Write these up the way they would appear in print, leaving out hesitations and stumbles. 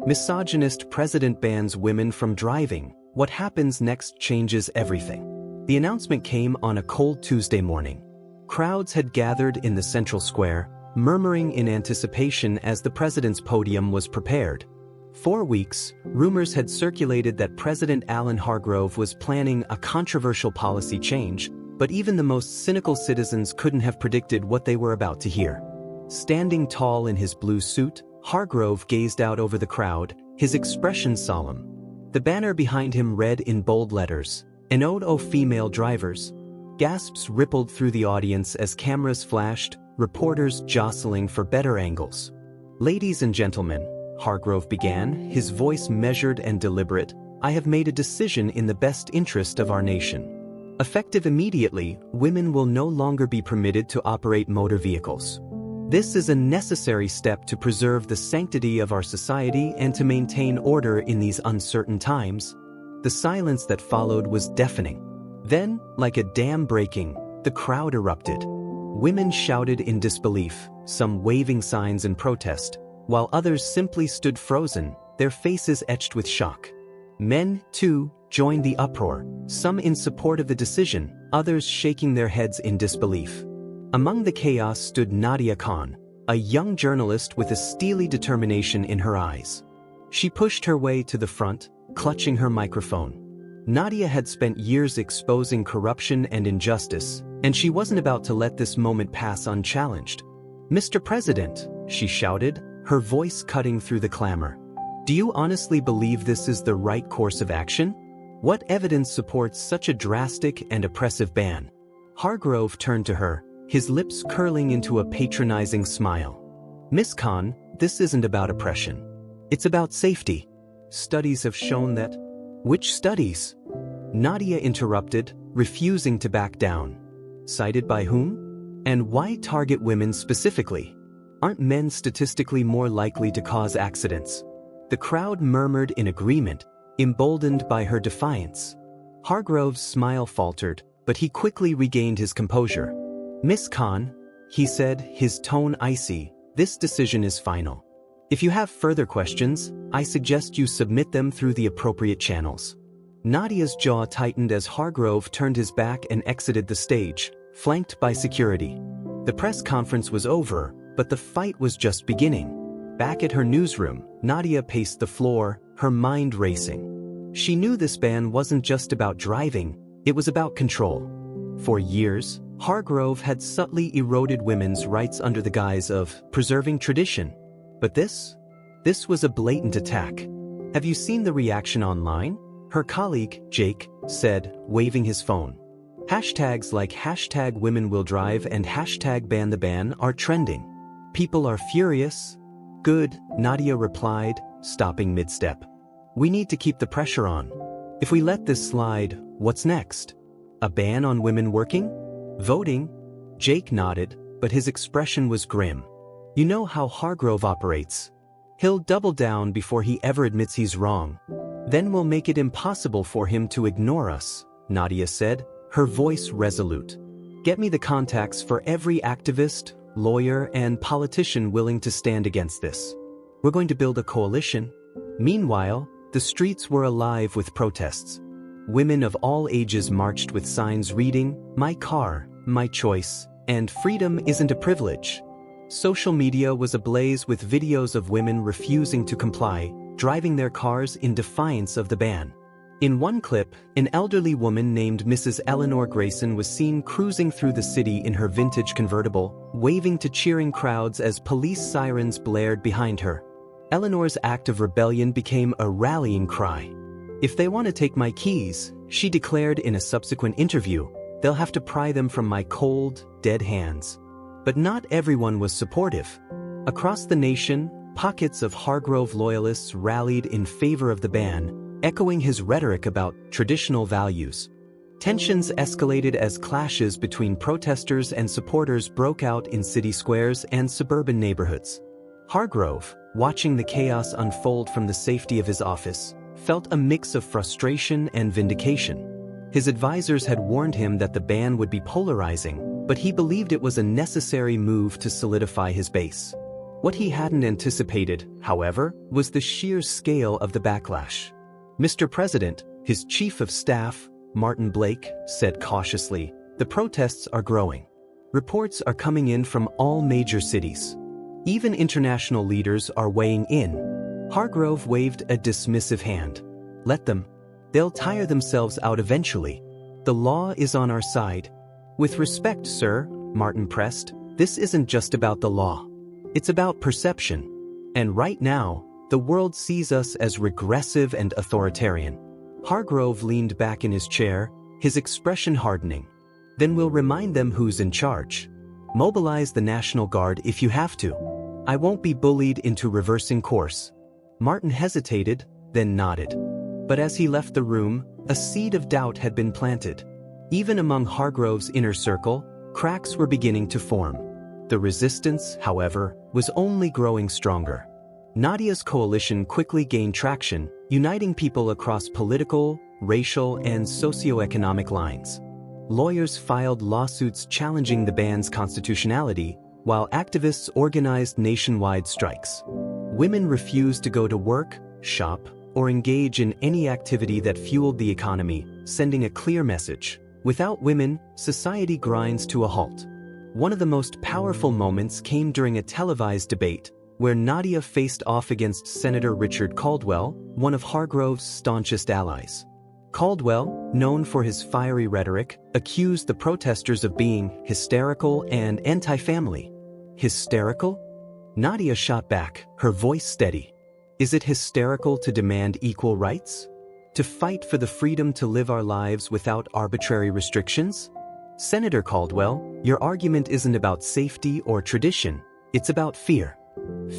Misogynist president bans women from driving. What happens next changes everything. The announcement came on a cold Tuesday morning. Crowds had gathered in the central square, murmuring in anticipation as the president's podium was prepared. For weeks, rumors had circulated that President Alan Hargrove was planning a controversial policy change, but even the most cynical citizens couldn't have predicted what they were about to hear. Standing tall in his blue suit, Hargrove gazed out over the crowd, his expression solemn. The banner behind him read in bold letters, "An ode to female drivers." Gasps rippled through the audience as cameras flashed, reporters jostling for better angles. "Ladies and gentlemen," Hargrove began, his voice measured and deliberate, "I have made a decision in the best interest of our nation. Effective immediately, women will no longer be permitted to operate motor vehicles. This is a necessary step to preserve the sanctity of our society and to maintain order in these uncertain times." The silence that followed was deafening. Then, like a dam breaking, the crowd erupted. Women shouted in disbelief, some waving signs in protest, while others simply stood frozen, their faces etched with shock. Men, too, joined the uproar, some in support of the decision, others shaking their heads in disbelief. Among the chaos stood Nadia Khan, a young journalist with a steely determination in her eyes. She pushed her way to the front, clutching her microphone. Nadia had spent years exposing corruption and injustice, and she wasn't about to let this moment pass unchallenged. "Mr. President," she shouted, her voice cutting through the clamor, "do you honestly believe this is the right course of action? What evidence supports such a drastic and oppressive ban?" Hargrove turned to her, his lips curling into a patronizing smile. "Miss Khan, this isn't about oppression. It's about safety. Studies have shown that—" "Which studies?" Nadia interrupted, refusing to back down. "Cited by whom? And why target women specifically? Aren't men statistically more likely to cause accidents?" The crowd murmured in agreement, emboldened by her defiance. Hargrove's smile faltered, but he quickly regained his composure. "Miss Khan," he said, his tone icy, "this decision is final. If you have further questions, I suggest you submit them through the appropriate channels." Nadia's jaw tightened as Hargrove turned his back and exited the stage, flanked by security. The press conference was over, but the fight was just beginning. Back at her newsroom, Nadia paced the floor, her mind racing. She knew this ban wasn't just about driving, it was about control. For years, Hargrove had subtly eroded women's rights under the guise of preserving tradition. But this was a blatant attack. "Have you seen the reaction online?" her colleague, Jake, said, waving his phone. Hashtags like #WomenWillDrive and #BanTheBan are trending. "People are furious." "Good," Nadia replied, stopping mid-step. "We need to keep the pressure on. If we let this slide, what's next? A ban on women working? Voting?" Jake nodded, but his expression was grim. "You know how Hargrove operates. He'll double down before he ever admits he's wrong. Then we'll make it impossible for him to ignore us," Nadia said, her voice resolute. "Get me the contacts for every activist, lawyer, and politician willing to stand against this. We're going to build a coalition." Meanwhile, the streets were alive with protests. Women of all ages marched with signs reading, "My car, my choice," and "Freedom isn't a privilege." Social media was ablaze with videos of women refusing to comply, driving their cars in defiance of the ban. In one clip, an elderly woman named Mrs. Eleanor Grayson was seen cruising through the city in her vintage convertible, waving to cheering crowds as police sirens blared behind her. Eleanor's act of rebellion became a rallying cry. "If they want to take my keys," she declared in a subsequent interview, "they'll have to pry them from my cold, dead hands." But not everyone was supportive. Across the nation, pockets of Hargrove loyalists rallied in favor of the ban, echoing his rhetoric about traditional values. Tensions escalated as clashes between protesters and supporters broke out in city squares and suburban neighborhoods. Hargrove, watching the chaos unfold from the safety of his office, felt a mix of frustration and vindication. His advisors had warned him that the ban would be polarizing, but he believed it was a necessary move to solidify his base. What he hadn't anticipated, however, was the sheer scale of the backlash. "Mr. President," his chief of staff, Martin Blake, said cautiously, "the protests are growing. Reports are coming in from all major cities. Even international leaders are weighing in." Hargrove waved a dismissive hand. "Let them. They'll tire themselves out eventually. The law is on our side." "With respect, sir," Martin pressed, "this isn't just about the law. It's about perception. And right now, the world sees us as regressive and authoritarian." Hargrove leaned back in his chair, his expression hardening. "Then we'll remind them who's in charge. Mobilize the National Guard if you have to. I won't be bullied into reversing course." Martin hesitated, then nodded. But as he left the room, a seed of doubt had been planted. Even among Hargrove's inner circle, cracks were beginning to form. The resistance, however, was only growing stronger. Nadia's coalition quickly gained traction, uniting people across political, racial, and socioeconomic lines. Lawyers filed lawsuits challenging the ban's constitutionality, while activists organized nationwide strikes. Women refused to go to work, shop, or engage in any activity that fueled the economy, sending a clear message: without women, society grinds to a halt. One of the most powerful moments came during a televised debate, where Nadia faced off against Senator Richard Caldwell, one of Hargrove's staunchest allies. Caldwell, known for his fiery rhetoric, accused the protesters of being hysterical and anti-family. Hysterical? Nadia shot back, her voice steady. Is it hysterical to demand equal rights? To fight for the freedom to live our lives without arbitrary restrictions? Senator Caldwell, your argument isn't about safety or tradition, it's about fear.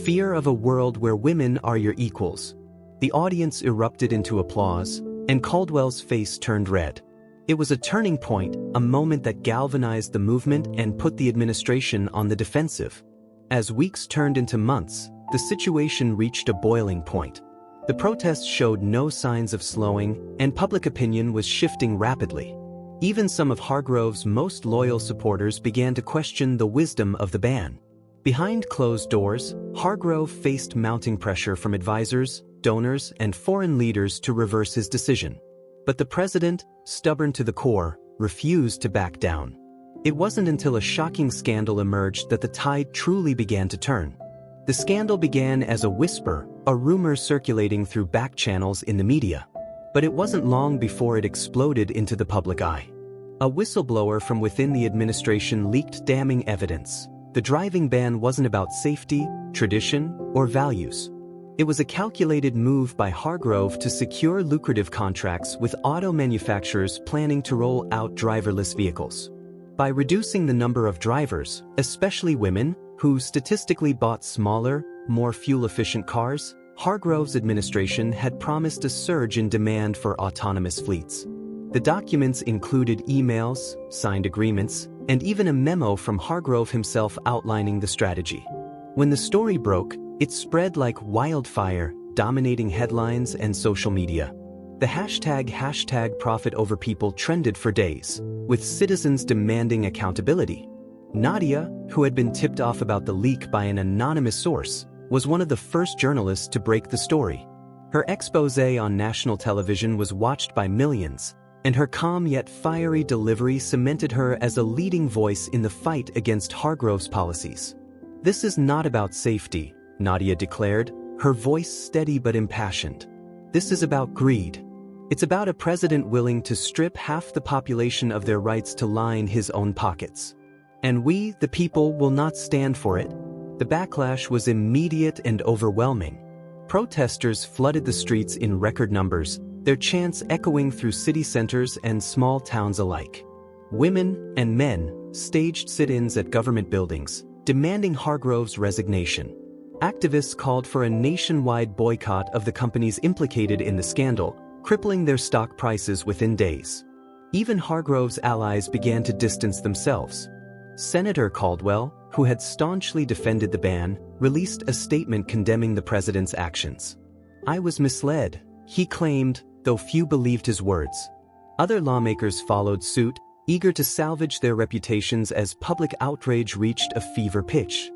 Fear of a world where women are your equals. The audience erupted into applause, and Caldwell's face turned red. It was a turning point, a moment that galvanized the movement and put the administration on the defensive. As weeks turned into months, the situation reached a boiling point. The protests showed no signs of slowing, and public opinion was shifting rapidly. Even some of Hargrove's most loyal supporters began to question the wisdom of the ban. Behind closed doors, Hargrove faced mounting pressure from advisors, donors, and foreign leaders to reverse his decision. But the president, stubborn to the core, refused to back down. It wasn't until a shocking scandal emerged that the tide truly began to turn. The scandal began as a whisper, a rumor circulating through back channels in the media. But it wasn't long before it exploded into the public eye. A whistleblower from within the administration leaked damning evidence. The driving ban wasn't about safety, tradition, or values. It was a calculated move by Hargrove to secure lucrative contracts with auto manufacturers planning to roll out driverless vehicles. By reducing the number of drivers, especially women, who statistically bought smaller, more fuel-efficient cars, Hargrove's administration had promised a surge in demand for autonomous fleets. The documents included emails, signed agreements, and even a memo from Hargrove himself outlining the strategy. When the story broke, it spread like wildfire, dominating headlines and social media. The hashtag profit over people trended for days, with citizens demanding accountability. Nadia, who had been tipped off about the leak by an anonymous source, was one of the first journalists to break the story. Her exposé on national television was watched by millions, and her calm yet fiery delivery cemented her as a leading voice in the fight against Hargrove's policies. "This is not about safety," Nadia declared, her voice steady but impassioned. "This is about greed. It's about a president willing to strip half the population of their rights to line his own pockets. And we, the people, will not stand for it." The backlash was immediate and overwhelming. Protesters flooded the streets in record numbers, their chants echoing through city centers and small towns alike. Women and men staged sit-ins at government buildings, demanding Hargrove's resignation. Activists called for a nationwide boycott of the companies implicated in the scandal, crippling their stock prices within days. Even Hargrove's allies began to distance themselves. Senator Caldwell, who had staunchly defended the ban, released a statement condemning the president's actions. "I was misled," he claimed, though few believed his words. Other lawmakers followed suit, eager to salvage their reputations as public outrage reached a fever pitch.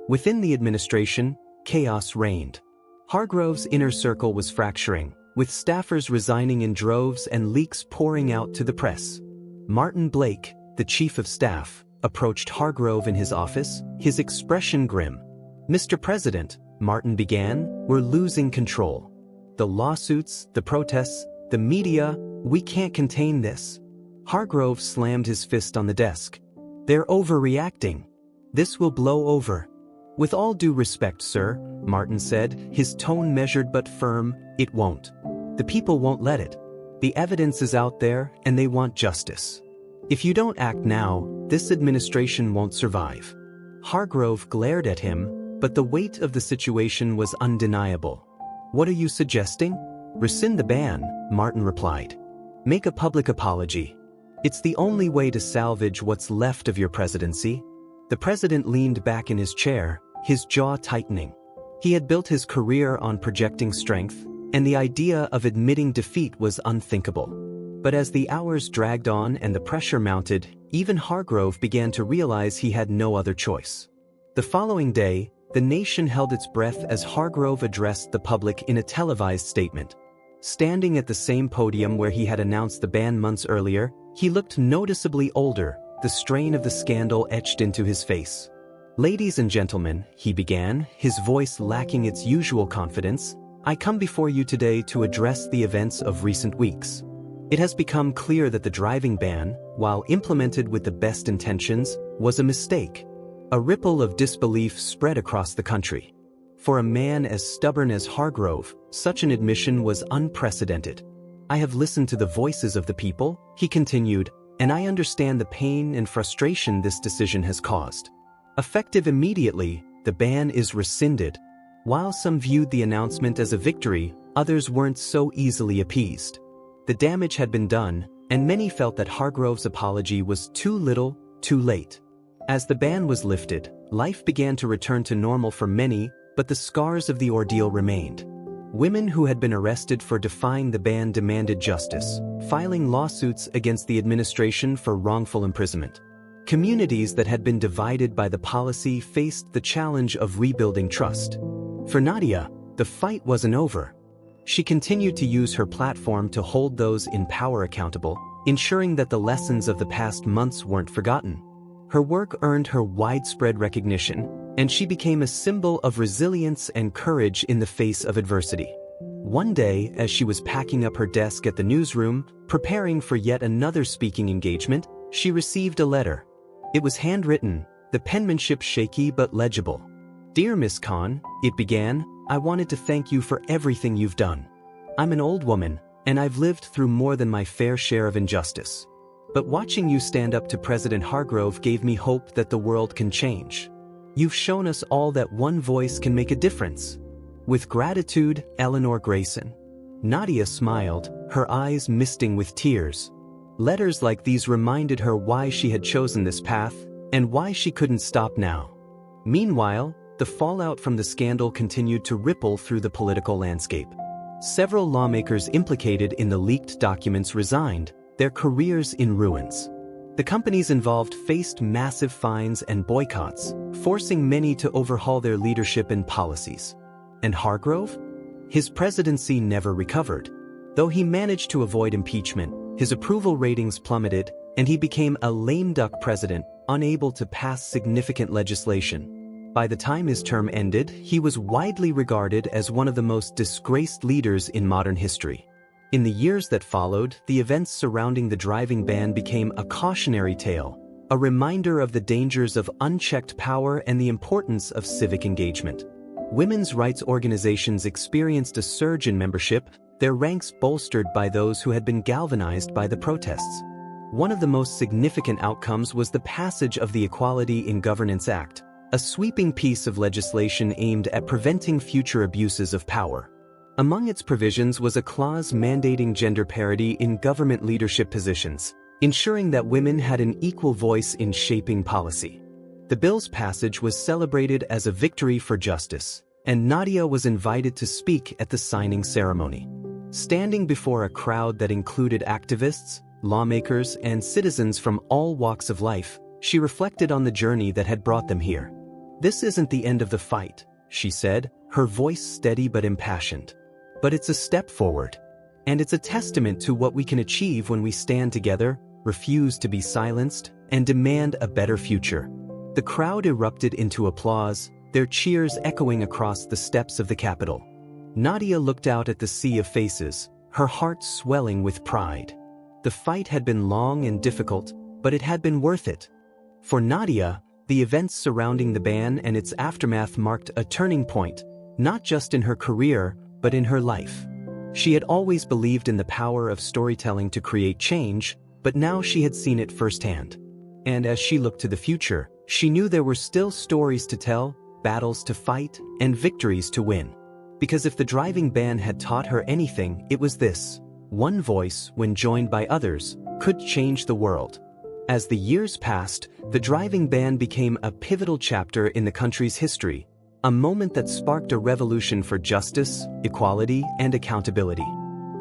Within the administration, chaos reigned. Hargrove's inner circle was fracturing, with staffers resigning in droves and leaks pouring out to the press. Martin Blake, the chief of staff, approached Hargrove in his office, his expression grim. "Mr. President," Martin began, "we're losing control. The lawsuits, the protests, the media, we can't contain this." Hargrove slammed his fist on the desk. "They're overreacting. This will blow over." "With all due respect, sir," Martin said, his tone measured but firm, "it won't. The people won't let it. The evidence is out there, and they want justice. If you don't act now, this administration won't survive." Hargrove glared at him, but the weight of the situation was undeniable. "What are you suggesting?" "Rescind the ban," Martin replied. "Make a public apology. It's the only way to salvage what's left of your presidency." The president leaned back in his chair, his jaw tightening. He had built his career on projecting strength, and the idea of admitting defeat was unthinkable. But as the hours dragged on and the pressure mounted, even Hargrove began to realize he had no other choice. The following day, the nation held its breath as Hargrove addressed the public in a televised statement. Standing at the same podium where he had announced the ban months earlier, he looked noticeably older, the strain of the scandal etched into his face. "Ladies and gentlemen," he began, his voice lacking its usual confidence, "I come before you today to address the events of recent weeks. It has become clear that the driving ban, while implemented with the best intentions, was a mistake." A ripple of disbelief spread across the country. For a man as stubborn as Hargrove, such an admission was unprecedented. "I have listened to the voices of the people," he continued, "and I understand the pain and frustration this decision has caused. Effective immediately, the ban is rescinded." While some viewed the announcement as a victory, others weren't so easily appeased. The damage had been done, and many felt that Hargrove's apology was too little, too late. As the ban was lifted, life began to return to normal for many, but the scars of the ordeal remained. Women who had been arrested for defying the ban demanded justice, filing lawsuits against the administration for wrongful imprisonment. Communities that had been divided by the policy faced the challenge of rebuilding trust. For Nadia, the fight wasn't over. She continued to use her platform to hold those in power accountable, ensuring that the lessons of the past months weren't forgotten. Her work earned her widespread recognition, and she became a symbol of resilience and courage in the face of adversity. One day, as she was packing up her desk at the newsroom, preparing for yet another speaking engagement, she received a letter. It was handwritten, the penmanship shaky but legible. "Dear Miss Khan," it began, "I wanted to thank you for everything you've done. I'm an old woman, and I've lived through more than my fair share of injustice. But watching you stand up to President Hargrove gave me hope that the world can change. You've shown us all that one voice can make a difference. With gratitude, Eleanor Grayson." Nadia smiled, her eyes misting with tears. Letters like these reminded her why she had chosen this path, and why she couldn't stop now. Meanwhile, the fallout from the scandal continued to ripple through the political landscape. Several lawmakers implicated in the leaked documents resigned, their careers in ruins. The companies involved faced massive fines and boycotts, forcing many to overhaul their leadership and policies. And Hargrove? His presidency never recovered. Though he managed to avoid impeachment, his approval ratings plummeted, and he became a lame duck president, unable to pass significant legislation. By the time his term ended, he was widely regarded as one of the most disgraced leaders in modern history. In the years that followed, the events surrounding the driving ban became a cautionary tale, a reminder of the dangers of unchecked power and the importance of civic engagement. Women's rights organizations experienced a surge in membership, their ranks bolstered by those who had been galvanized by the protests. One of the most significant outcomes was the passage of the Equality in Governance Act, a sweeping piece of legislation aimed at preventing future abuses of power. Among its provisions was a clause mandating gender parity in government leadership positions, ensuring that women had an equal voice in shaping policy. The bill's passage was celebrated as a victory for justice, and Nadia was invited to speak at the signing ceremony. Standing before a crowd that included activists, lawmakers, and citizens from all walks of life, she reflected on the journey that had brought them here. "This isn't the end of the fight," she said, her voice steady but impassioned. "But it's a step forward. And it's a testament to what we can achieve when we stand together, refuse to be silenced, and demand a better future." The crowd erupted into applause, their cheers echoing across the steps of the Capitol. Nadia looked out at the sea of faces, her heart swelling with pride. The fight had been long and difficult, but it had been worth it. For Nadia, the events surrounding the ban and its aftermath marked a turning point, not just in her career, but in her life. She had always believed in the power of storytelling to create change, but now she had seen it firsthand. And as she looked to the future, she knew there were still stories to tell, battles to fight, and victories to win. Because if the driving ban had taught her anything, it was this: one voice, when joined by others, could change the world. As the years passed, the driving ban became a pivotal chapter in the country's history, a moment that sparked a revolution for justice, equality, and accountability.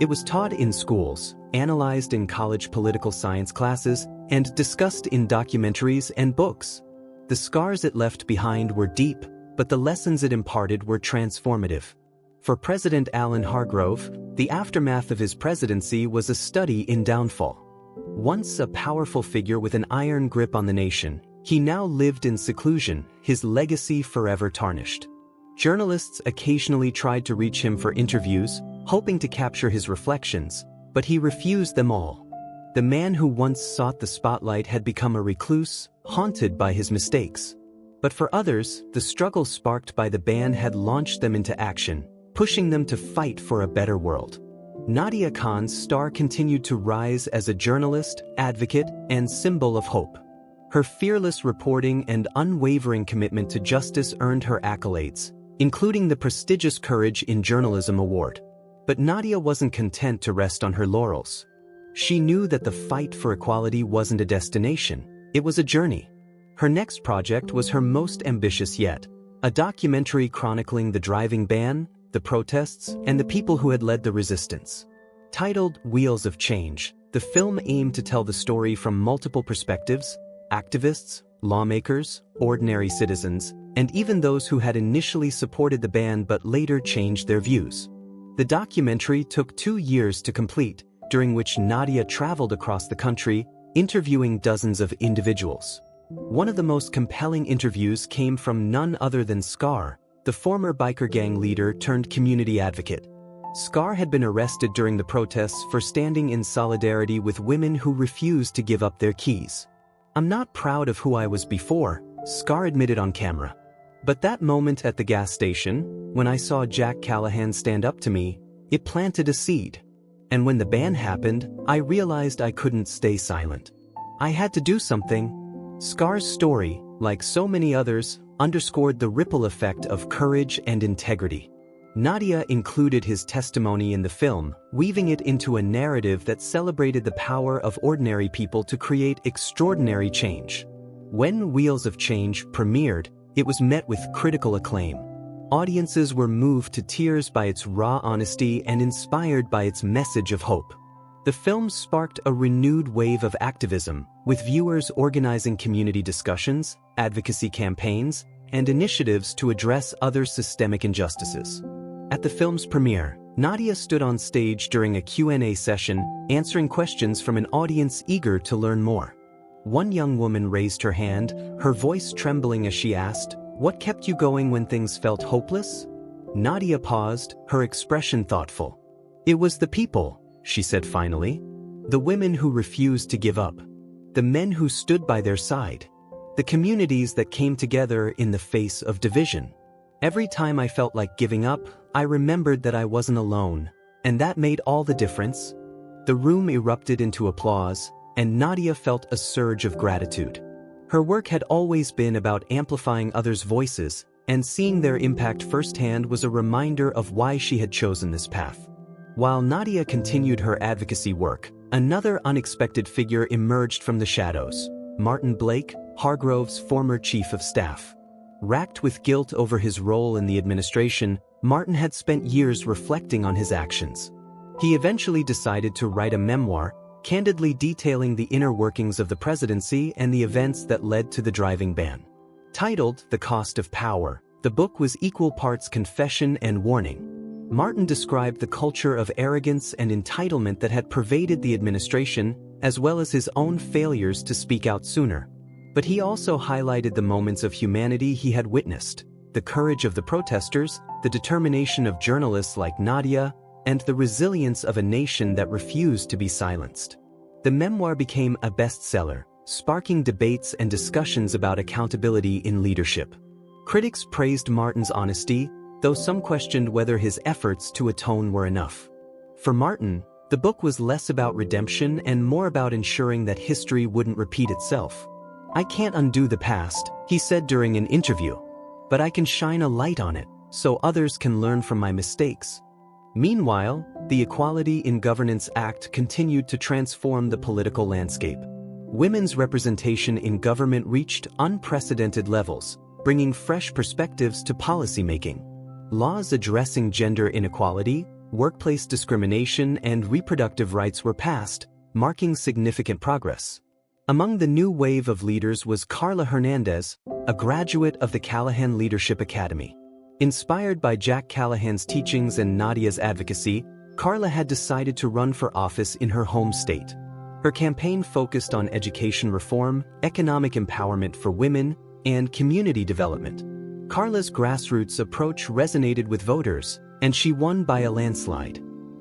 It was taught in schools, analyzed in college political science classes, and discussed in documentaries and books. The scars it left behind were deep, but the lessons it imparted were transformative. For President Alan Hargrove, the aftermath of his presidency was a study in downfall. Once a powerful figure with an iron grip on the nation, he now lived in seclusion, his legacy forever tarnished. Journalists occasionally tried to reach him for interviews, hoping to capture his reflections, but he refused them all. The man who once sought the spotlight had become a recluse, haunted by his mistakes. But for others, the struggle sparked by the ban had launched them into action, pushing them to fight for a better world. Nadia Khan's star continued to rise as a journalist, advocate, and symbol of hope. Her fearless reporting and unwavering commitment to justice earned her accolades, including the prestigious Courage in Journalism Award. But Nadia wasn't content to rest on her laurels. She knew that the fight for equality wasn't a destination, it was a journey. Her next project was her most ambitious yet, a documentary chronicling the driving ban, the protests, and the people who had led the resistance. Titled Wheels of Change, the film aimed to tell the story from multiple perspectives: activists, lawmakers, ordinary citizens, and even those who had initially supported the ban but later changed their views. The documentary took 2 years to complete, during which Nadia traveled across the country, interviewing dozens of individuals. One of the most compelling interviews came from none other than Scar, the former biker gang leader turned community advocate. Scar had been arrested during the protests for standing in solidarity with women who refused to give up their keys. "I'm not proud of who I was before," Scar admitted on camera. "But that moment at the gas station, when I saw Jack Callahan stand up to me, it planted a seed. And when the ban happened, I realized I couldn't stay silent. I had to do something." Scar's story, like so many others, underscored the ripple effect of courage and integrity. Nadia included his testimony in the film, weaving it into a narrative that celebrated the power of ordinary people to create extraordinary change. When Wheels of Change premiered, it was met with critical acclaim. Audiences were moved to tears by its raw honesty and inspired by its message of hope. The film sparked a renewed wave of activism, with viewers organizing community discussions, advocacy campaigns, and initiatives to address other systemic injustices. At the film's premiere, Nadia stood on stage during a Q&A session, answering questions from an audience eager to learn more. One young woman raised her hand, her voice trembling as she asked, "What kept you going when things felt hopeless?" Nadia paused, her expression thoughtful. "It was the people," she said finally. "The women who refused to give up. The men who stood by their side. The communities that came together in the face of division. Every time I felt like giving up, I remembered that I wasn't alone, and that made all the difference." The room erupted into applause, and Nadia felt a surge of gratitude. Her work had always been about amplifying others' voices, and seeing their impact firsthand was a reminder of why she had chosen this path. While Nadia continued her advocacy work, another unexpected figure emerged from the shadows: Martin Blake, Hargrove's former chief of staff. Racked with guilt over his role in the administration, Martin had spent years reflecting on his actions. He eventually decided to write a memoir, candidly detailing the inner workings of the presidency and the events that led to the driving ban. Titled The Cost of Power, the book was equal parts confession and warning. Martin described the culture of arrogance and entitlement that had pervaded the administration, as well as his own failures to speak out sooner. But he also highlighted the moments of humanity he had witnessed, the courage of the protesters, the determination of journalists like Nadia, and the resilience of a nation that refused to be silenced. The memoir became a bestseller, sparking debates and discussions about accountability in leadership. Critics praised Martin's honesty, though some questioned whether his efforts to atone were enough. For Martin, the book was less about redemption and more about ensuring that history wouldn't repeat itself. "I can't undo the past," he said during an interview, "but I can shine a light on it, so others can learn from my mistakes." Meanwhile, the Equality in Governance Act continued to transform the political landscape. Women's representation in government reached unprecedented levels, bringing fresh perspectives to policymaking. Laws addressing gender inequality, workplace discrimination, and reproductive rights were passed, marking significant progress. Among the new wave of leaders was Carla Hernandez, a graduate of the Callahan Leadership Academy. Inspired by Jack Callahan's teachings and Nadia's advocacy, Carla had decided to run for office in her home state. Her campaign focused on education reform, economic empowerment for women, and community development. Carla's grassroots approach resonated with voters, and she won by a landslide.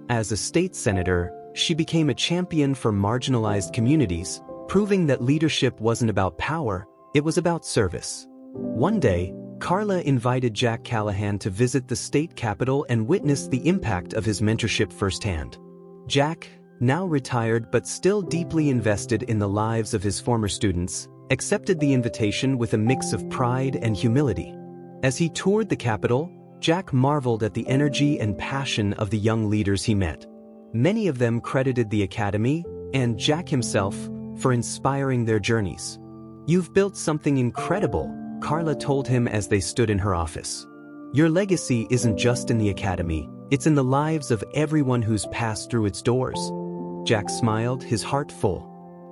As a state senator, she became a champion for marginalized communities, proving that leadership wasn't about power, it was about service. One day, Carla invited Jack Callahan to visit the state capitol and witness the impact of his mentorship firsthand. Jack, now retired but still deeply invested in the lives of his former students, accepted the invitation with a mix of pride and humility. As he toured the Capitol, Jack marveled at the energy and passion of the young leaders he met. Many of them credited the Academy, and Jack himself, for inspiring their journeys. "You've built something incredible," Carla told him as they stood in her office. "Your legacy isn't just in the Academy, it's in the lives of everyone who's passed through its doors." Jack smiled, his heart full.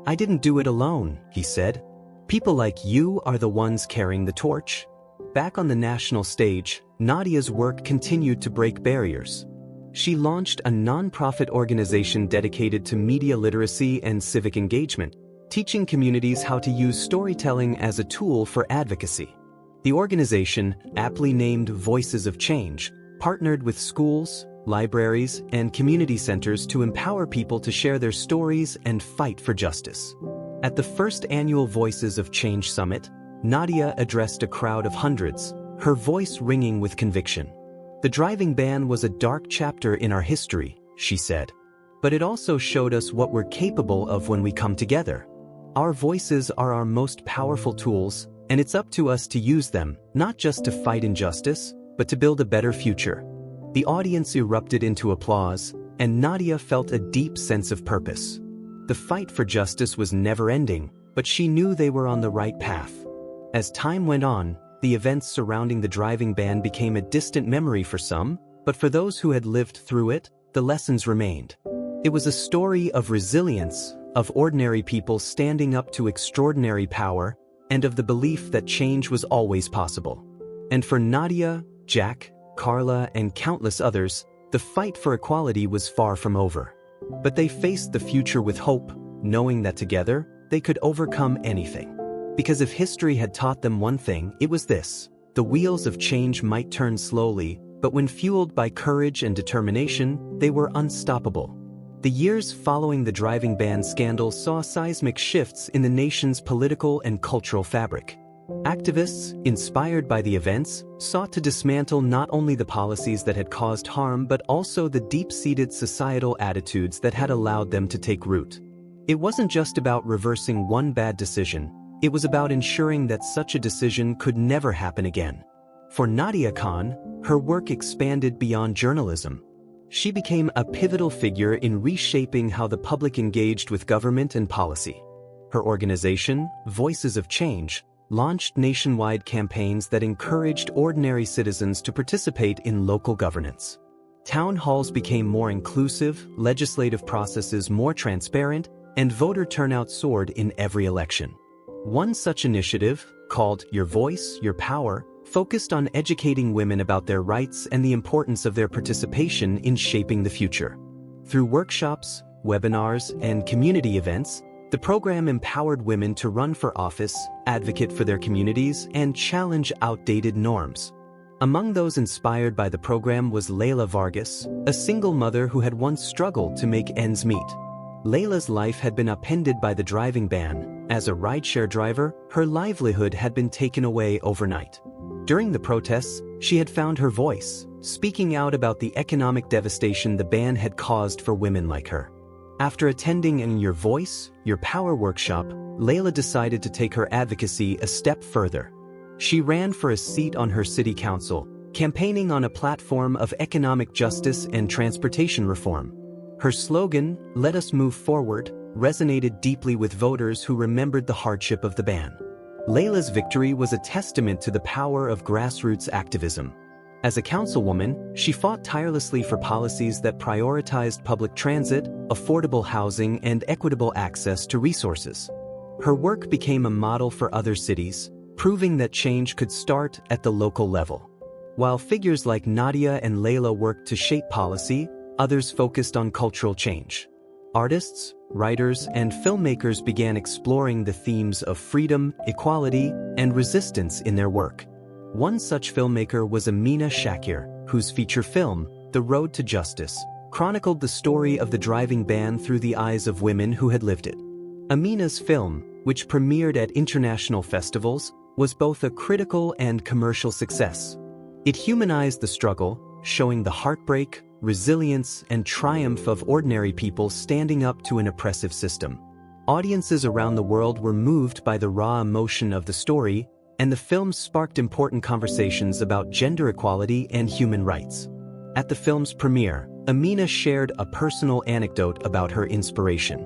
"I didn't do it alone," he said. "People like you are the ones carrying the torch." Back on the national stage, Nadia's work continued to break barriers. She launched a nonprofit organization dedicated to media literacy and civic engagement, teaching communities how to use storytelling as a tool for advocacy. The organization, aptly named Voices of Change, partnered with schools, libraries, and community centers to empower people to share their stories and fight for justice. At the first annual Voices of Change Summit, Nadia addressed a crowd of hundreds, her voice ringing with conviction. "The driving ban was a dark chapter in our history," she said. "But it also showed us what we're capable of when we come together. Our voices are our most powerful tools, and it's up to us to use them, not just to fight injustice, but to build a better future." The audience erupted into applause, and Nadia felt a deep sense of purpose. The fight for justice was never-ending, but she knew they were on the right path. As time went on, the events surrounding the driving ban became a distant memory for some, but for those who had lived through it, the lessons remained. It was a story of resilience, of ordinary people standing up to extraordinary power, and of the belief that change was always possible. And for Nadia, Jack, Carla, and countless others, the fight for equality was far from over. But they faced the future with hope, knowing that together, they could overcome anything. Because if history had taught them one thing, it was this: the wheels of change might turn slowly, but when fueled by courage and determination, they were unstoppable. The years following the driving ban scandal saw seismic shifts in the nation's political and cultural fabric. Activists, inspired by the events, sought to dismantle not only the policies that had caused harm but also the deep-seated societal attitudes that had allowed them to take root. It wasn't just about reversing one bad decision, it was about ensuring that such a decision could never happen again. For Nadia Khan, her work expanded beyond journalism. She became a pivotal figure in reshaping how the public engaged with government and policy. Her organization, Voices of Change, launched nationwide campaigns that encouraged ordinary citizens to participate in local governance. Town halls became more inclusive, legislative processes more transparent, and voter turnout soared in every election. One such initiative, called Your Voice, Your Power, focused on educating women about their rights and the importance of their participation in shaping the future. Through workshops, webinars, and community events, the program empowered women to run for office, advocate for their communities, and challenge outdated norms. Among those inspired by the program was Layla Vargas, a single mother who had once struggled to make ends meet. Layla's life had been upended by the driving ban. As a rideshare driver, her livelihood had been taken away overnight. During the protests, she had found her voice, speaking out about the economic devastation the ban had caused for women like her. After attending an Your Voice, Your Power workshop, Layla decided to take her advocacy a step further. She ran for a seat on her city council, campaigning on a platform of economic justice and transportation reform. Her slogan, "Let us move forward," resonated deeply with voters who remembered the hardship of the ban. Layla's victory was a testament to the power of grassroots activism. As a councilwoman, she fought tirelessly for policies that prioritized public transit, affordable housing, and equitable access to resources. Her work became a model for other cities, proving that change could start at the local level. While figures like Nadia and Layla worked to shape policy, others focused on cultural change. Artists, writers, and filmmakers began exploring the themes of freedom, equality, and resistance in their work. One such filmmaker was Amina Shakir, whose feature film, The Road to Justice, chronicled the story of the driving ban through the eyes of women who had lived it. Amina's film, which premiered at international festivals, was both a critical and commercial success. It humanized the struggle, showing the heartbreak, resilience, and triumph of ordinary people standing up to an oppressive system. Audiences around the world were moved by the raw emotion of the story, and the film sparked important conversations about gender equality and human rights. At the film's premiere, Amina shared a personal anecdote about her inspiration.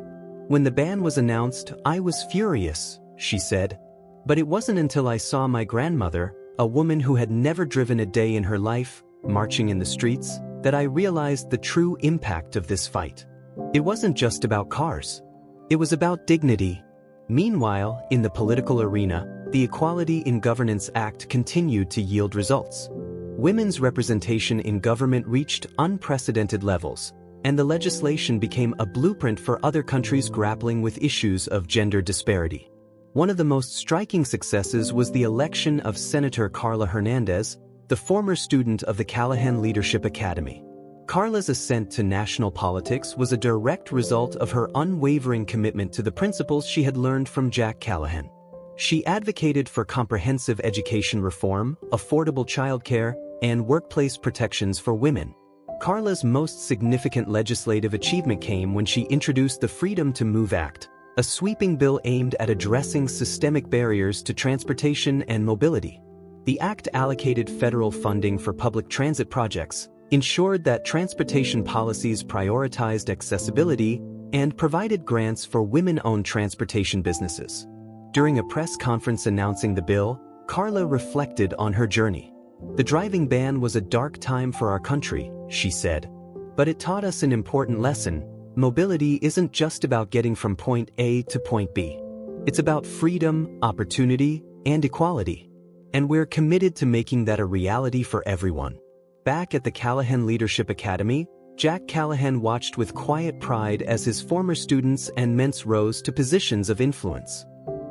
"When the ban was announced, I was furious," she said. "But it wasn't until I saw my grandmother, a woman who had never driven a day in her life, marching in the streets, that I realized the true impact of this fight. It wasn't just about cars. It was about dignity." Meanwhile, in the political arena, the Equality in Governance Act continued to yield results. Women's representation in government reached unprecedented levels, and the legislation became a blueprint for other countries grappling with issues of gender disparity. One of the most striking successes was the election of Senator Carla Hernandez, the former student of the Callahan Leadership Academy. Carla's ascent to national politics was a direct result of her unwavering commitment to the principles she had learned from Jack Callahan. She advocated for comprehensive education reform, affordable childcare, and workplace protections for women. Carla's most significant legislative achievement came when she introduced the Freedom to Move Act, a sweeping bill aimed at addressing systemic barriers to transportation and mobility. The act allocated federal funding for public transit projects, ensured that transportation policies prioritized accessibility, and provided grants for women-owned transportation businesses. During a press conference announcing the bill, Carla reflected on her journey. "The driving ban was a dark time for our country," she said. "But it taught us an important lesson. Mobility isn't just about getting from point A to point B. It's about freedom, opportunity, and equality. And we're committed to making that a reality for everyone." Back at the Callahan Leadership Academy, Jack Callahan watched with quiet pride as his former students and mentor rose to positions of influence.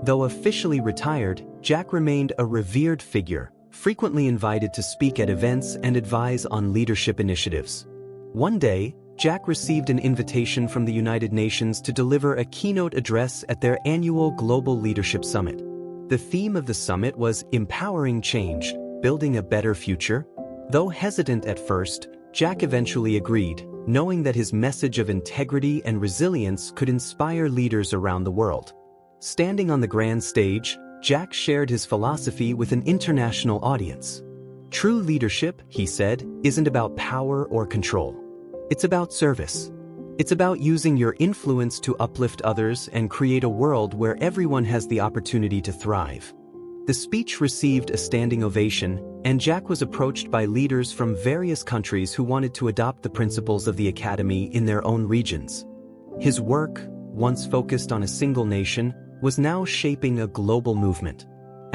Though officially retired, Jack remained a revered figure, frequently invited to speak at events and advise on leadership initiatives. One day, Jack received an invitation from the United Nations to deliver a keynote address at their annual Global Leadership Summit. The theme of the summit was Empowering Change, Building a Better Future. Though hesitant at first, Jack eventually agreed, knowing that his message of integrity and resilience could inspire leaders around the world. Standing on the grand stage, Jack shared his philosophy with an international audience. "True leadership," he said, "isn't about power or control. It's about service. It's about using your influence to uplift others and create a world where everyone has the opportunity to thrive." The speech received a standing ovation, and Jack was approached by leaders from various countries who wanted to adopt the principles of the Academy in their own regions. His work, once focused on a single nation, was now shaping a global movement.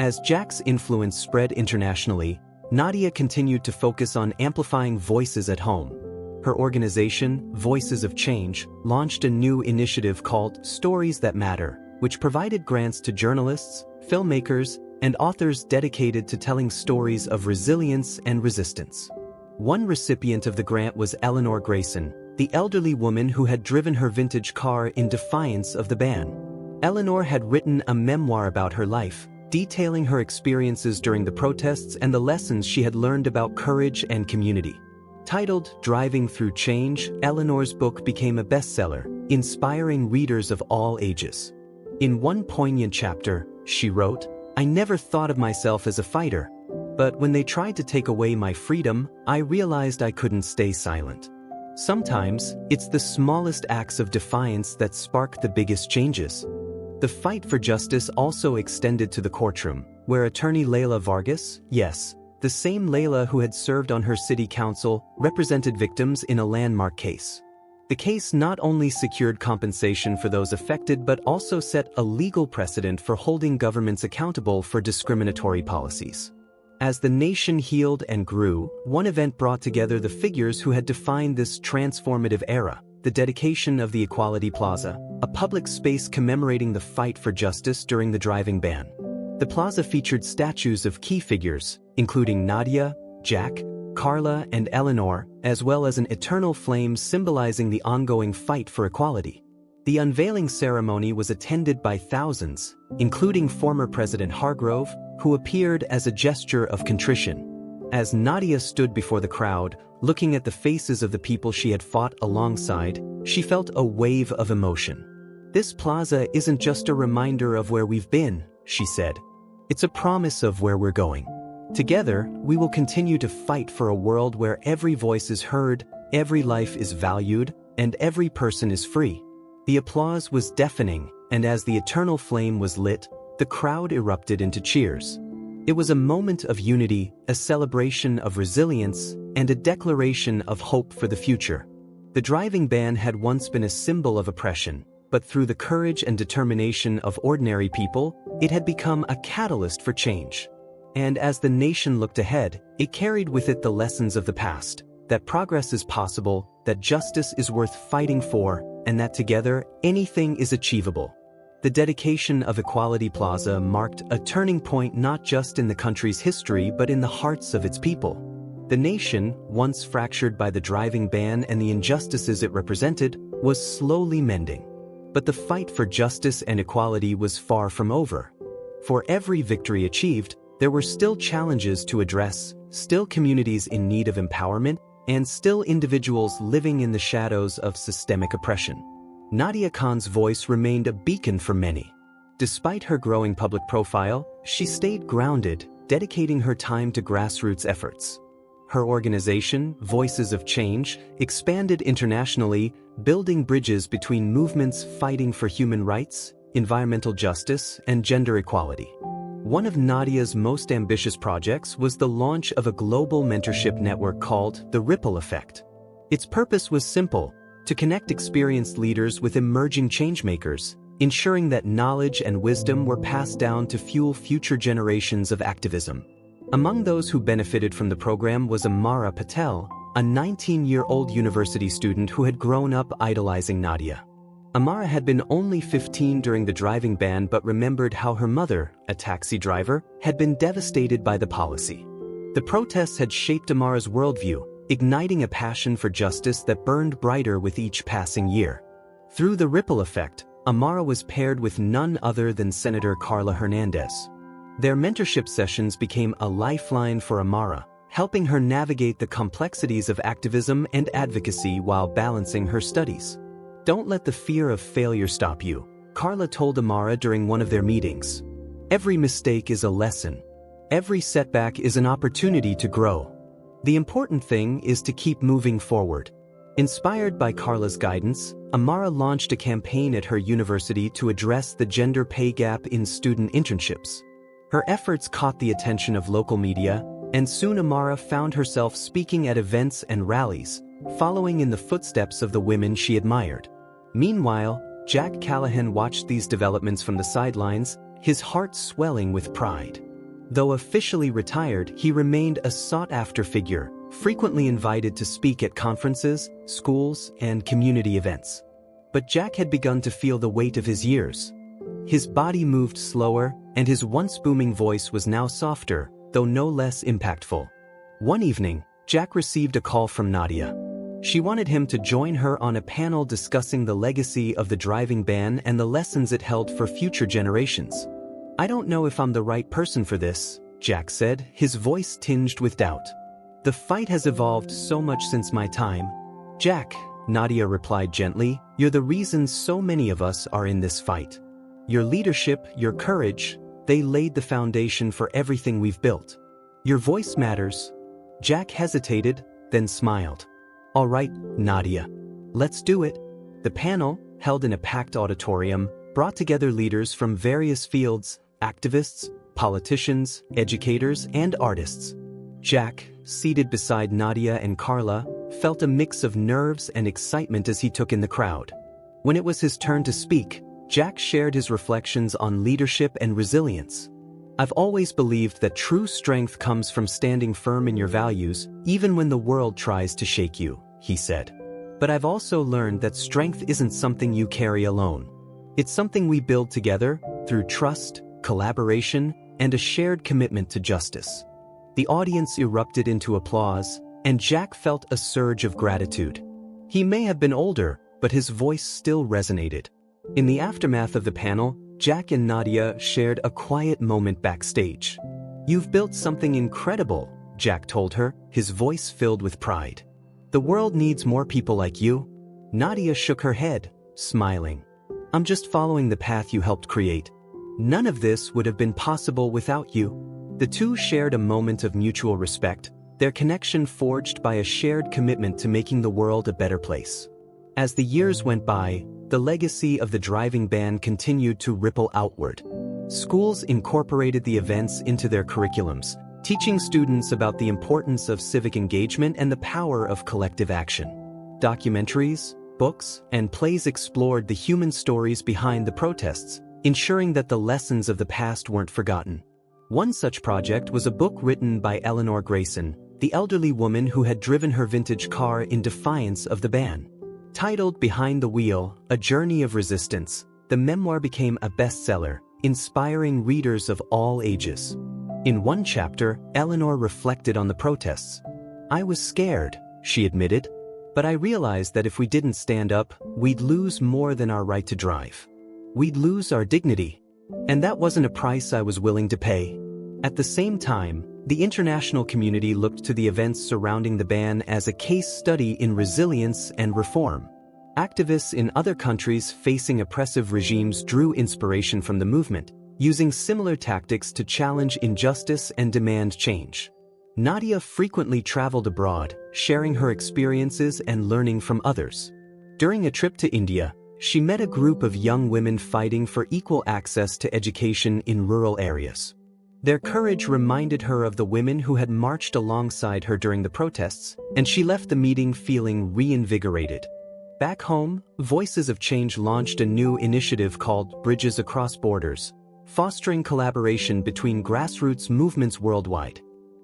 As Jack's influence spread internationally, Nadia continued to focus on amplifying voices at home. Her organization, Voices of Change, launched a new initiative called Stories That Matter, which provided grants to journalists, filmmakers, and authors dedicated to telling stories of resilience and resistance. One recipient of the grant was Eleanor Grayson, the elderly woman who had driven her vintage car in defiance of the ban. Eleanor had written a memoir about her life, detailing her experiences during the protests and the lessons she had learned about courage and community. Titled Driving Through Change, Eleanor's book became a bestseller, inspiring readers of all ages. In one poignant chapter, she wrote, "I never thought of myself as a fighter, but when they tried to take away my freedom, I realized I couldn't stay silent." Sometimes, it's the smallest acts of defiance that spark the biggest changes. The fight for justice also extended to the courtroom, where attorney Layla Vargas, yes, the same Layla who had served on her city council, represented victims in a landmark case. The case not only secured compensation for those affected but also set a legal precedent for holding governments accountable for discriminatory policies. As the nation healed and grew, one event brought together the figures who had defined this transformative era: the dedication of the Equality Plaza, a public space commemorating the fight for justice during the driving ban. The plaza featured statues of key figures, including Nadia, Jack, Carla, and Eleanor, as well as an eternal flame symbolizing the ongoing fight for equality. The unveiling ceremony was attended by thousands, including former President Hargrove, who appeared as a gesture of contrition. As Nadia stood before the crowd, looking at the faces of the people she had fought alongside, she felt a wave of emotion. "This plaza isn't just a reminder of where we've been," she said. "It's a promise of where we're going. Together, we will continue to fight for a world where every voice is heard, every life is valued, and every person is free." The applause was deafening, and as the eternal flame was lit, the crowd erupted into cheers. It was a moment of unity, a celebration of resilience, and a declaration of hope for the future. The driving ban had once been a symbol of oppression, but through the courage and determination of ordinary people, it had become a catalyst for change. And as the nation looked ahead, it carried with it the lessons of the past: that progress is possible, that justice is worth fighting for, and that together, anything is achievable. The dedication of Equality Plaza marked a turning point not just in the country's history but in the hearts of its people. The nation, once fractured by the driving ban and the injustices it represented, was slowly mending. But the fight for justice and equality was far from over. For every victory achieved, there were still challenges to address, still communities in need of empowerment, and still individuals living in the shadows of systemic oppression. Nadia Khan's voice remained a beacon for many. Despite her growing public profile, she stayed grounded, dedicating her time to grassroots efforts. Her organization, Voices of Change, expanded internationally, building bridges between movements fighting for human rights, environmental justice, and gender equality. One of Nadia's most ambitious projects was the launch of a global mentorship network called the Ripple Effect. Its purpose was simple: to connect experienced leaders with emerging changemakers, ensuring that knowledge and wisdom were passed down to fuel future generations of activism. Among those who benefited from the program was Amara Patel, a 19-year-old university student who had grown up idolizing Nadia. Amara had been only 15 during the driving ban but remembered how her mother, a taxi driver, had been devastated by the policy. The protests had shaped Amara's worldview, igniting a passion for justice that burned brighter with each passing year. Through the ripple effect, Amara was paired with none other than Senator Carla Hernandez. Their mentorship sessions became a lifeline for Amara, helping her navigate the complexities of activism and advocacy while balancing her studies. "Don't let the fear of failure stop you," Carla told Amara during one of their meetings. "Every mistake is a lesson. Every setback is an opportunity to grow. The important thing is to keep moving forward." Inspired by Carla's guidance, Amara launched a campaign at her university to address the gender pay gap in student internships. Her efforts caught the attention of local media, and soon Amara found herself speaking at events and rallies, following in the footsteps of the women she admired. Meanwhile, Jack Callahan watched these developments from the sidelines, his heart swelling with pride. Though officially retired, he remained a sought-after figure, frequently invited to speak at conferences, schools, and community events. But Jack had begun to feel the weight of his years. His body moved slower, and his once booming voice was now softer, though no less impactful. One evening, Jack received a call from Nadia. She wanted him to join her on a panel discussing the legacy of the driving ban and the lessons it held for future generations. "I don't know if I'm the right person for this," Jack said, his voice tinged with doubt. "The fight has evolved so much since my time." "Jack," Nadia replied gently, "you're the reason so many of us are in this fight. Your leadership, your courage, they laid the foundation for everything we've built. Your voice matters." Jack hesitated, then smiled. "All right, Nadia. Let's do it." The panel, held in a packed auditorium, brought together leaders from various fields, activists, politicians, educators, and artists. Jack, seated beside Nadia and Carla, felt a mix of nerves and excitement as he took in the crowd. When it was his turn to speak, Jack shared his reflections on leadership and resilience. "I've always believed that true strength comes from standing firm in your values, even when the world tries to shake you," he said. "But I've also learned that strength isn't something you carry alone. It's something we build together, through trust, collaboration, and a shared commitment to justice." The audience erupted into applause, and Jack felt a surge of gratitude. He may have been older, but his voice still resonated. In the aftermath of the panel, Jack and Nadia shared a quiet moment backstage. "You've built something incredible," Jack told her, his voice filled with pride. "The world needs more people like you." Nadia shook her head, smiling. "I'm just following the path you helped create. None of this would have been possible without you." The two shared a moment of mutual respect, their connection forged by a shared commitment to making the world a better place. As the years went by, the legacy of the driving ban continued to ripple outward. Schools incorporated the events into their curriculums, teaching students about the importance of civic engagement and the power of collective action. Documentaries, books, and plays explored the human stories behind the protests, ensuring that the lessons of the past weren't forgotten. One such project was a book written by Eleanor Grayson, the elderly woman who had driven her vintage car in defiance of the ban. Titled Behind the Wheel, A Journey of Resistance, the memoir became a bestseller, inspiring readers of all ages. In one chapter, Eleanor reflected on the protests. "I was scared," she admitted, "but I realized that if we didn't stand up, we'd lose more than our right to drive. We'd lose our dignity. And that wasn't a price I was willing to pay." At the same time, the international community looked to the events surrounding the ban as a case study in resilience and reform. Activists in other countries facing oppressive regimes drew inspiration from the movement, using similar tactics to challenge injustice and demand change. Nadia frequently traveled abroad, sharing her experiences and learning from others. During a trip to India, she met a group of young women fighting for equal access to education in rural areas. Their courage reminded her of the women who had marched alongside her during the protests, and she left the meeting feeling reinvigorated. Back home, Voices of Change launched a new initiative called Bridges Across Borders, fostering collaboration between grassroots movements worldwide.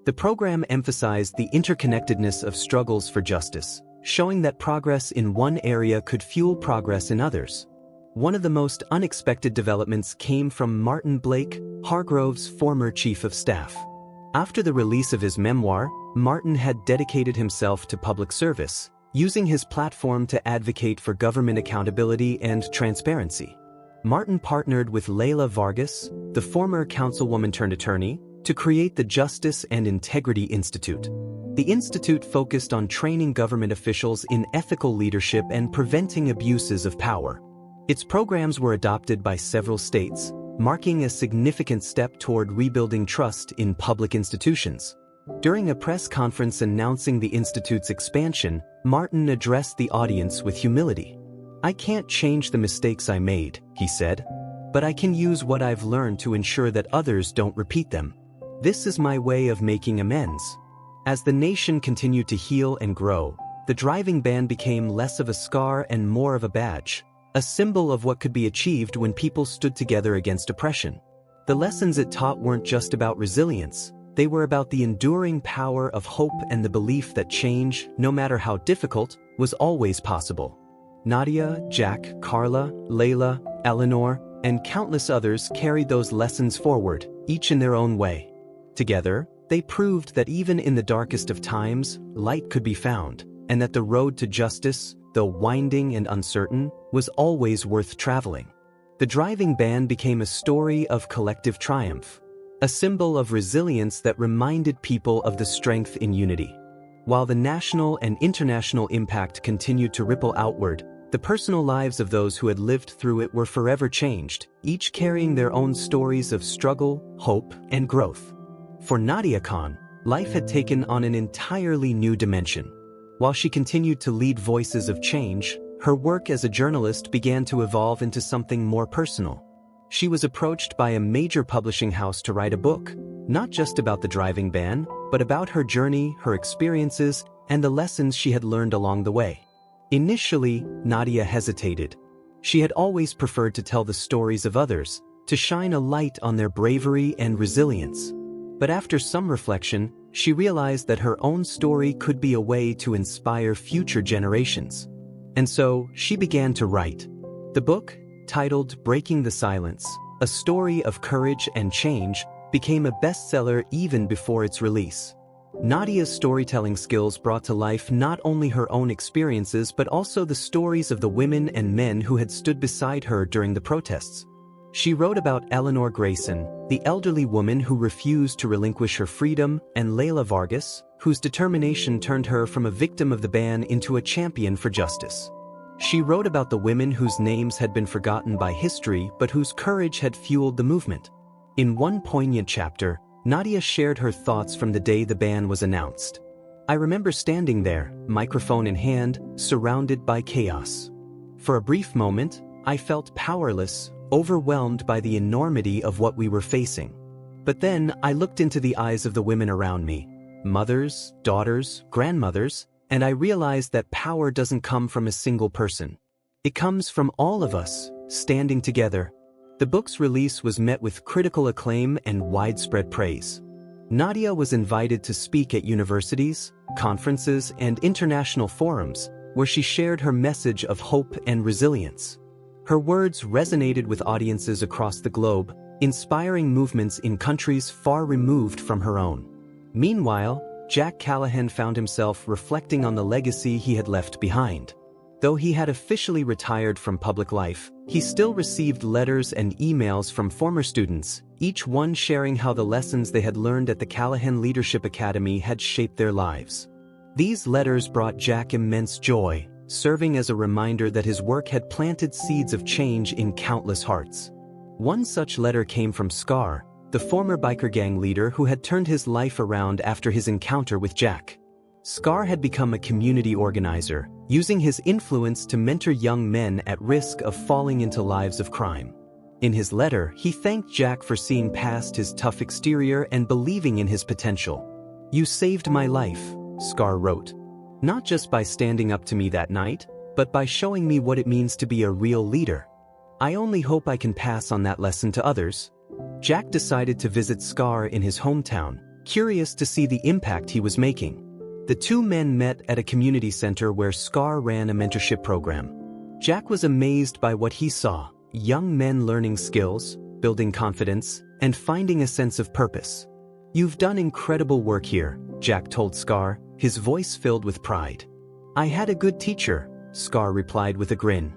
The program emphasized the interconnectedness of struggles for justice, showing that progress in one area could fuel progress in others. One of the most unexpected developments came from Martin Blake, Hargrove's former chief of staff. After the release of his memoir, Martin had dedicated himself to public service, using his platform to advocate for government accountability and transparency. Martin partnered with Leila Vargas, the former councilwoman-turned-attorney, to create the Justice and Integrity Institute. The institute focused on training government officials in ethical leadership and preventing abuses of power. Its programs were adopted by several states, marking a significant step toward rebuilding trust in public institutions. During a press conference announcing the institute's expansion, Martin addressed the audience with humility. "I can't change the mistakes I made," he said, "but I can use what I've learned to ensure that others don't repeat them. This is my way of making amends." As the nation continued to heal and grow, the driving ban became less of a scar and more of a badge, a symbol of what could be achieved when people stood together against oppression. The lessons it taught weren't just about resilience, they were about the enduring power of hope and the belief that change, no matter how difficult, was always possible. Nadia, Jack, Carla, Layla, Eleanor, and countless others carried those lessons forward, each in their own way. Together, they proved that even in the darkest of times, light could be found, and that the road to justice, though winding and uncertain, was always worth traveling. The driving ban became a story of collective triumph, a symbol of resilience that reminded people of the strength in unity. While the national and international impact continued to ripple outward, the personal lives of those who had lived through it were forever changed, each carrying their own stories of struggle, hope, and growth. For Nadia Khan, life had taken on an entirely new dimension. While she continued to lead voices of change, her work as a journalist began to evolve into something more personal. She was approached by a major publishing house to write a book, not just about the driving ban, but about her journey, her experiences, and the lessons she had learned along the way. Initially, Nadia hesitated. She had always preferred to tell the stories of others, to shine a light on their bravery and resilience. But after some reflection, she realized that her own story could be a way to inspire future generations. And so, she began to write. The book, titled Breaking the Silence, A Story of Courage and Change, became a bestseller even before its release. Nadia's storytelling skills brought to life not only her own experiences but also the stories of the women and men who had stood beside her during the protests. She wrote about Eleanor Grayson, the elderly woman who refused to relinquish her freedom, and Layla Vargas, whose determination turned her from a victim of the ban into a champion for justice. She wrote about the women whose names had been forgotten by history but whose courage had fueled the movement. In one poignant chapter, Nadia shared her thoughts from the day the ban was announced. I remember standing there, microphone in hand, surrounded by chaos. For a brief moment, I felt powerless, overwhelmed by the enormity of what we were facing. But then I looked into the eyes of the women around me, mothers, daughters, grandmothers, and I realized that power doesn't come from a single person. It comes from all of us, standing together. The book's release was met with critical acclaim and widespread praise. Nadia was invited to speak at universities, conferences, and international forums, where she shared her message of hope and resilience. Her words resonated with audiences across the globe, inspiring movements in countries far removed from her own. Meanwhile, Jack Callahan found himself reflecting on the legacy he had left behind. Though he had officially retired from public life, he still received letters and emails from former students, each one sharing how the lessons they had learned at the Callahan Leadership Academy had shaped their lives. These letters brought Jack immense joy, serving as a reminder that his work had planted seeds of change in countless hearts. One such letter came from Scar, the former biker gang leader who had turned his life around after his encounter with Jack. Scar had become a community organizer, using his influence to mentor young men at risk of falling into lives of crime. In his letter, he thanked Jack for seeing past his tough exterior and believing in his potential. "You saved my life," Scar wrote. "Not just by standing up to me that night, but by showing me what it means to be a real leader. I only hope I can pass on that lesson to others." Jack decided to visit Scar in his hometown, curious to see the impact he was making. The two men met at a community center where Scar ran a mentorship program. Jack was amazed by what he saw: young men learning skills, building confidence, and finding a sense of purpose. "You've done incredible work here," Jack told Scar, his voice filled with pride. "I had a good teacher," Scar replied with a grin.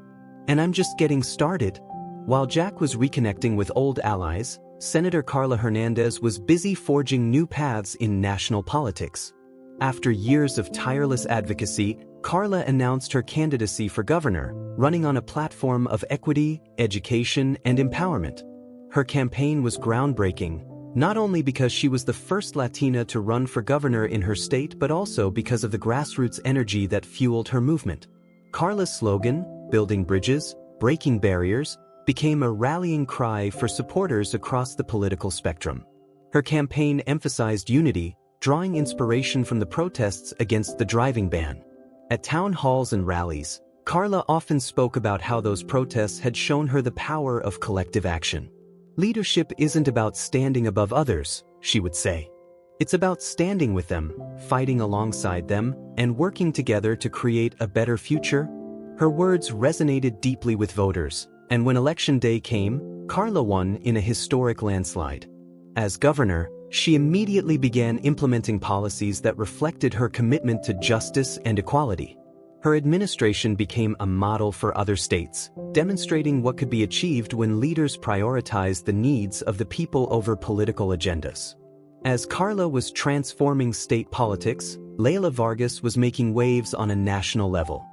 "And I'm just getting started." While Jack was reconnecting with old allies, Senator Carla Hernandez was busy forging new paths in national politics. After years of tireless advocacy, Carla announced her candidacy for governor, running on a platform of equity, education, and empowerment. Her campaign was groundbreaking, not only because she was the first Latina to run for governor in her state but also because of the grassroots energy that fueled her movement. Carla's slogan, "Building Bridges, Breaking Barriers," became a rallying cry for supporters across the political spectrum. Her campaign emphasized unity, drawing inspiration from the protests against the driving ban. At town halls and rallies, Carla often spoke about how those protests had shown her the power of collective action. Leadership isn't about standing above others, she would say. It's about standing with them, fighting alongside them, and working together to create a better future. Her words resonated deeply with voters, and when election day came, Carla won in a historic landslide. As governor, she immediately began implementing policies that reflected her commitment to justice and equality. Her administration became a model for other states, demonstrating what could be achieved when leaders prioritized the needs of the people over political agendas. As Carla was transforming state politics, Leila Vargas was making waves on a national level.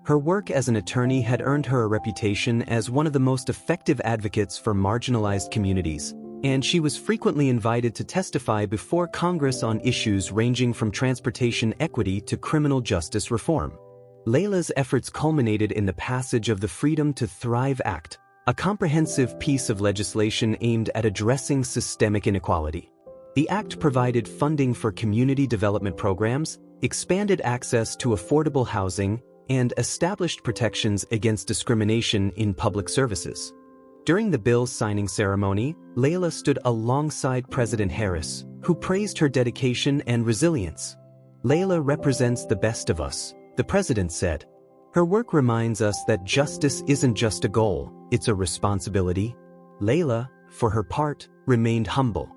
Her work as an attorney had earned her a reputation as one of the most effective advocates for marginalized communities, and she was frequently invited to testify before Congress on issues ranging from transportation equity to criminal justice reform. Leila's efforts culminated in the passage of the Freedom to Thrive Act, a comprehensive piece of legislation aimed at addressing systemic inequality. The act provided funding for community development programs, expanded access to affordable housing, and established protections against discrimination in public services. During the bill's signing ceremony, Leila stood alongside President Harris, who praised her dedication and resilience. "Leila represents the best of us," the president said. "Her work reminds us that justice isn't just a goal, it's a responsibility." Leila, for her part, remained humble.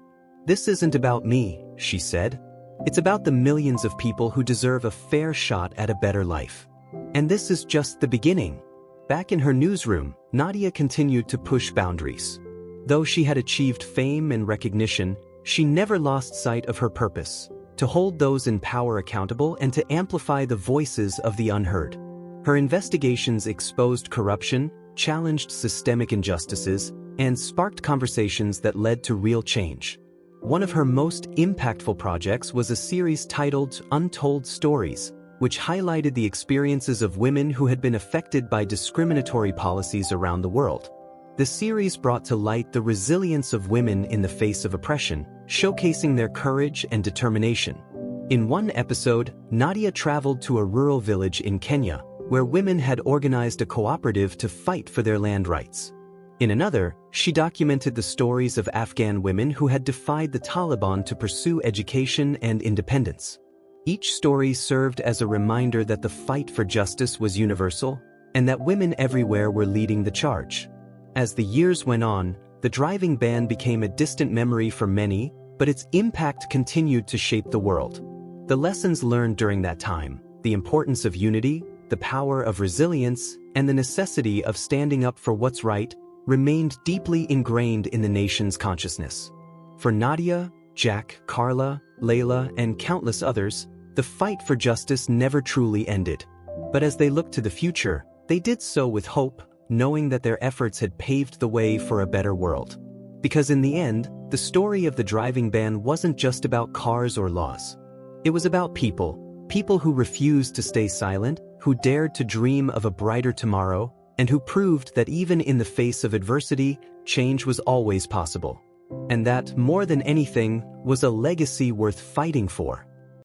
"This isn't about me," she said. "It's about the millions of people who deserve a fair shot at a better life. And this is just the beginning." Back in her newsroom, Nadia continued to push boundaries. Though she had achieved fame and recognition, she never lost sight of her purpose: to hold those in power accountable and to amplify the voices of the unheard. Her investigations exposed corruption, challenged systemic injustices, and sparked conversations that led to real change. One of her most impactful projects was a series titled Untold Stories, which highlighted the experiences of women who had been affected by discriminatory policies around the world. The series brought to light the resilience of women in the face of oppression, showcasing their courage and determination. In one episode, Nadia traveled to a rural village in Kenya, where women had organized a cooperative to fight for their land rights. In another, she documented the stories of Afghan women who had defied the Taliban to pursue education and independence. Each story served as a reminder that the fight for justice was universal, and that women everywhere were leading the charge. As the years went on, the driving ban became a distant memory for many, but its impact continued to shape the world. The lessons learned during that time, the importance of unity, the power of resilience, and the necessity of standing up for what's right, remained deeply ingrained in the nation's consciousness. For Nadia, Jack, Carla, Leila, and countless others, the fight for justice never truly ended. But as they looked to the future, they did so with hope, knowing that their efforts had paved the way for a better world. Because in the end, the story of the driving ban wasn't just about cars or laws. It was about people who refused to stay silent, who dared to dream of a brighter tomorrow, and who proved that even in the face of adversity, change was always possible. And that, more than anything, was a legacy worth fighting for.